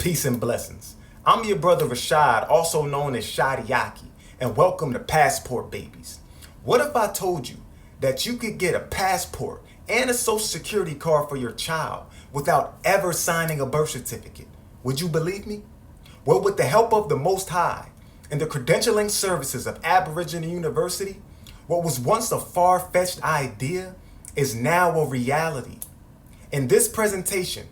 Peace and blessings. I'm your brother Rashad, also known as Shadi Akhi, and welcome to Passport Babies. What if I told you that you could get a passport and a social security card for your child without ever signing a birth certificate? Would you believe me? Well, with the help of the Most High and the credentialing services of Aboriginal University, what was once a far-fetched idea is now a reality. In this presentation,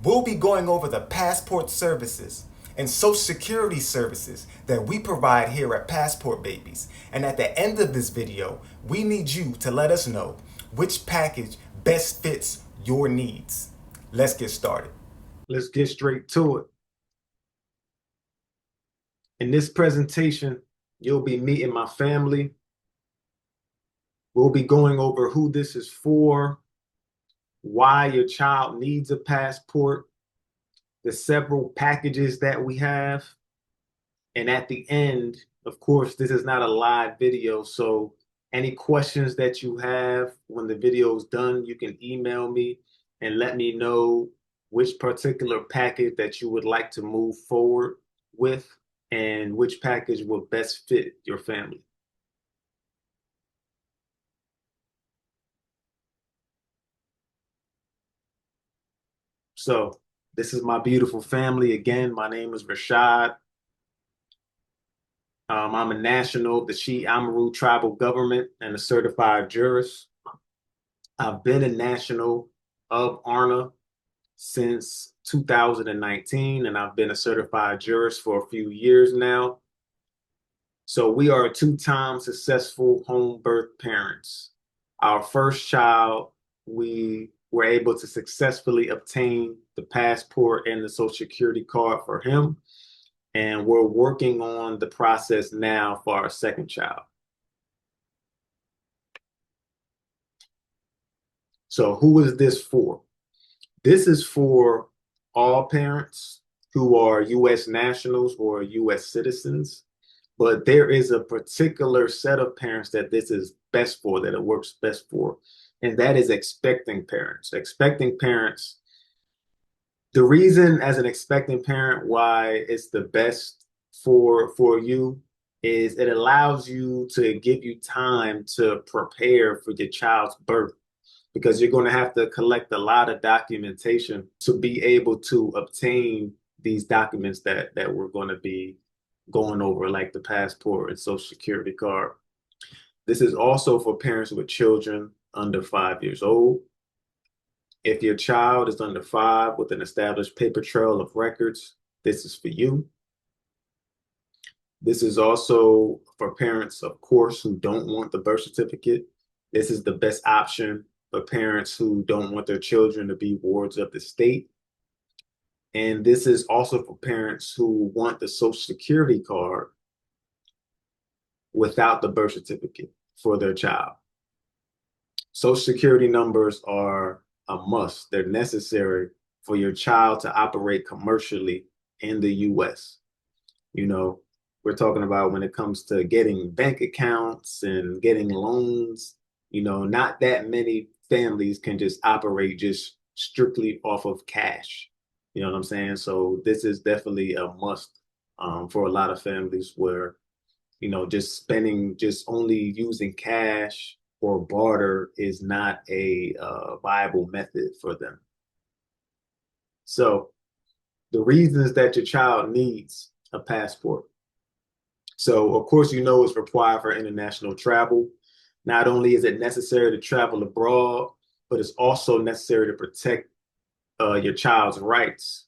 we'll be going over the passport services and social security services that we provide here at Passport Babies. And at the end of this video, we need you to let us know which package best fits your needs. Let's get started. Let's get straight to it. In this presentation, you'll be meeting my family. We'll be going over who this is for, why your child needs a passport, the several packages that we have. And at the end, of course, this is not a live video, so any questions that you have when the video is done, you can email me and let me know which particular package that you would like to move forward with and which package will best fit your family. So this is my beautiful family. Again, my name is Rashad. I'm a national of the Shi Amaru tribal government and a certified jurist. I've been a national of ARNA since 2019, and I've been a certified jurist for a few years now. So we are two-time successful home birth parents. Our first child, we were able to successfully obtain the passport and the social security card for him. And we're working on the process now for our second child. So who is this for? This is for all parents who are U.S. nationals or U.S. citizens, but there is a particular set of parents that this is best for, that it works best for, and that is expecting parents. Expecting parents, the reason as an expecting parent why it's the best for you is it allows you to give you time to prepare for your child's birth, because you're going to have to collect a lot of documentation to be able to obtain these documents that we're going to be going over, like the passport and social security card. This is also for parents with children under 5 years old. If your child is under 5 with an established paper trail of records, this is for you. This is also for parents, of course, who don't want the birth certificate. This is the best option for parents who don't want their children to be wards of the state. And this is also for parents who want the social security card without the birth certificate for their child. Social security numbers are a must. They're necessary for your child to operate commercially in the US. You know, we're talking about when it comes to getting bank accounts and getting loans, you know, not that many families can just operate just strictly off of cash. You know what I'm saying? So this is definitely a must for a lot of families where, you know, just only using cash or barter is not a viable method for them. So the reasons that your child needs a passport. So of course, you know, it's required for international travel. Not only is it necessary to travel abroad, but it's also necessary to protect your child's rights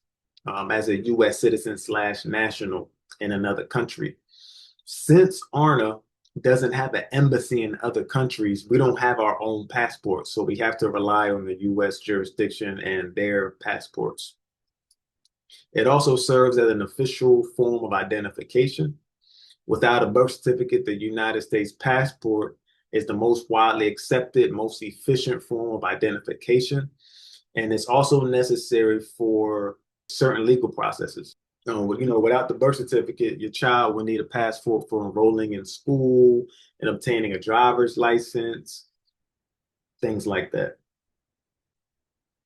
as a U.S. citizen / national in another country. Since ARNA doesn't have an embassy in other countries, we don't have our own passports. So we have to rely on the U.S. jurisdiction and their passports. It also serves as an official form of identification. Without a birth certificate, the United States passport is the most widely accepted, most efficient form of identification. And it's also necessary for certain legal processes. You know, without the birth certificate, your child will need a passport for enrolling in school and obtaining a driver's license, things like that.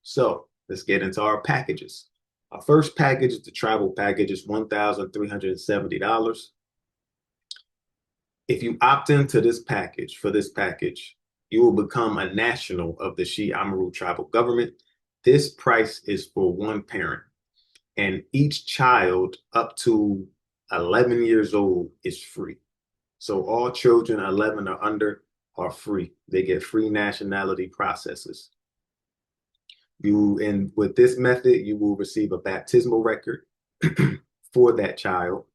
So let's get into our packages. Our first package, the travel package, is $1,370. If you opt into this package, for this package, you will become a national of the Shi Amaru tribal government. This price is for one parent, and each child up to 11 years old is free. So all children 11 or under are free. They get free nationality processes. And with this method, you will receive a baptismal record for that child.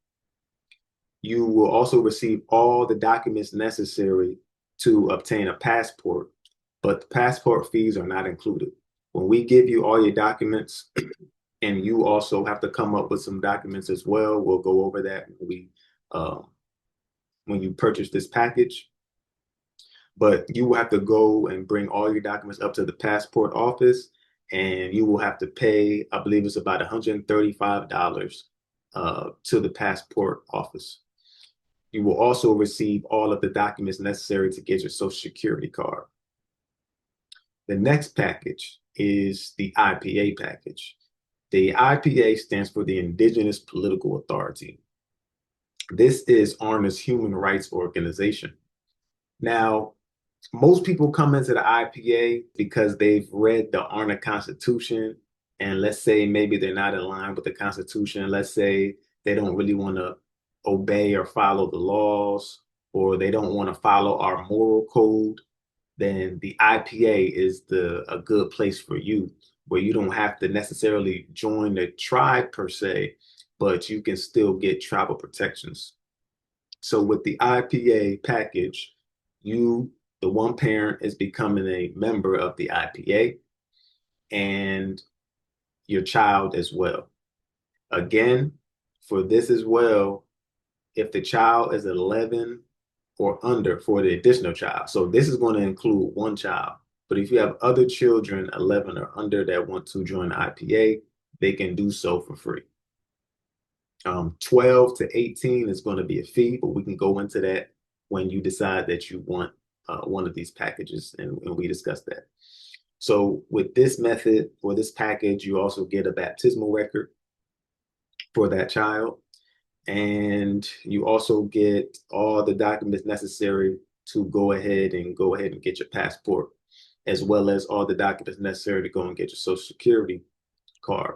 You will also receive all the documents necessary to obtain a passport, but the passport fees are not included. When we give you all your documents, and you also have to come up with some documents as well, we'll go over that when you purchase this package. But you will have to go and bring all your documents up to the passport office, and you will have to pay, I believe it's about $135 to the passport office. You will also receive all of the documents necessary to get your Social Security card. The next package is the IPA package. The IPA stands for the Indigenous Political Authority. This is ARNA's human rights organization. Now, most people come into the IPA because they've read the ARNA Constitution, and let's say maybe they're not in line with the Constitution. Let's say they don't really want to obey or follow the laws, or they don't want to follow our moral code. Then the IPA is a good place for you, where you don't have to necessarily join the tribe per se, but you can still get tribal protections. So with the IPA package, the one parent, is becoming a member of the IPA, and your child as well. Again, for this as well, if the child is 11 or under for the additional child. So this is going to include one child. But if you have other children 11 or under that want to join the IPA, they can do so for free. 12 to 18 is going to be a fee, but we can go into that when you decide that you want one of these packages, and we discuss that. So with this method, for this package, you also get a baptismal record for that child. And you also get all the documents necessary to go ahead and get your passport, as well as all the documents necessary to go and get your Social Security card.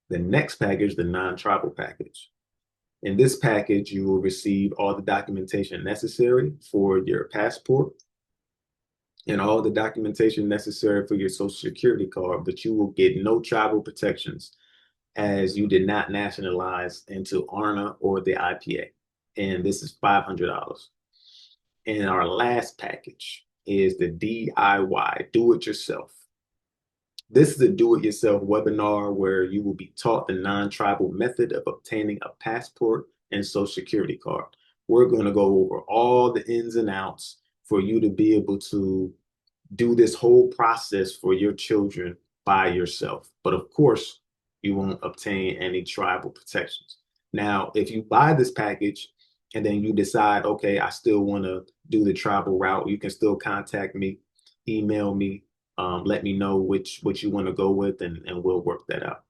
The next package, the non-tribal package. In this package, you will receive all the documentation necessary for your passport and all the documentation necessary for your Social Security card, but you will get no tribal protections, as you did not nationalize into ARNA or the IPA. And this is $500. And our last package is the DIY, do it yourself. This is a do it yourself webinar where you will be taught the non-tribal method of obtaining a passport and Social Security card. We're going to go over all the ins and outs for you to be able to do this whole process for your children by yourself. But of course, you won't obtain any tribal protections. Now, if you buy this package and then you decide, okay, I still want to do the tribal route, you can still contact me, email me, let me know which you want to go with, and we'll work that out.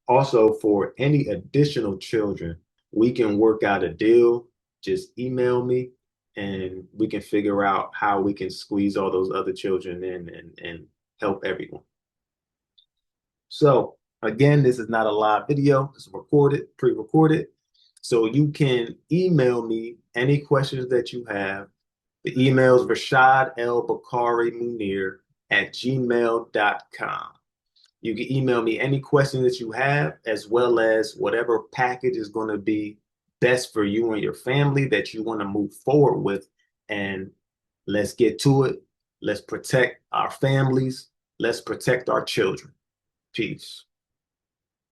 Also, for any additional children, we can work out a deal. Just email me and we can figure out how we can squeeze all those other children in and help everyone. So again, this is not a live video, it's recorded, pre-recorded. So you can email me any questions that you have. The email is rashadlbakarimunir@gmail.com. You can email me any questions that you have, as well as whatever package is going to be best for you and your family that you want to move forward with. And let's get to it. Let's protect our families. Let's protect our children. Peace.